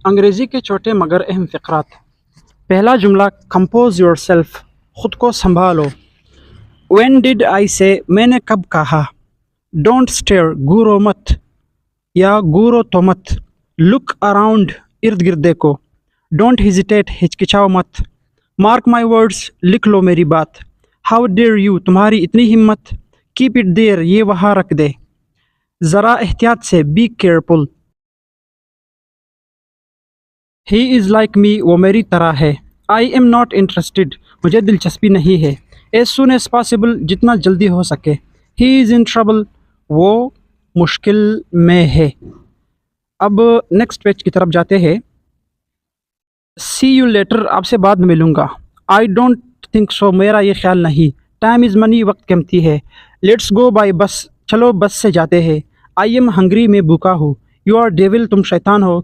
انگریزی کے چھوٹے مگر اہم فقرات۔ پہلا جملہ کمپوز یور سیلف، خود کو سنبھالو۔ وین ڈڈ آئی سے، میں نے کب کہا۔ ڈونٹ اسٹیئر، گورو مت یا گورو تو مت۔ لک اراؤنڈ، ارد گرد دیکھو۔ ڈونٹ ہیزیٹیٹ، ہچکچاؤ مت۔ مارک مائی ورڈز، لکھ لو میری بات۔ ہاؤ ڈیئر یو، تمہاری اتنی ہمت۔ کیپ اٹ دیئر، یہ وہاں رکھ دے۔ ذرا احتیاط سے، be careful. He is like me, وہ میری طرح ہے۔ آئی ایم ناٹ انٹرسٹڈ، مجھے دلچسپی نہیں ہے۔ ایز سون ایز پاسبل، جتنا جلدی ہو سکے۔ ہی از ان ٹربل، وہ مشکل میں ہے۔ اب نیکسٹ پیج کی طرف جاتے ہیں۔ سی یو لیٹر، آپ سے بعد میں ملوں گا۔ آئی ڈونٹ تھنک سو، میرا یہ خیال نہیں۔ ٹائم از منی، وقت قیمتی ہے۔ لیٹس گو بائی بس، چلو بس سے جاتے ہیں۔ آئی ایم ہنگری، میں بھوکا ہوں۔ یو آر ڈیول، تم شیطان ہو۔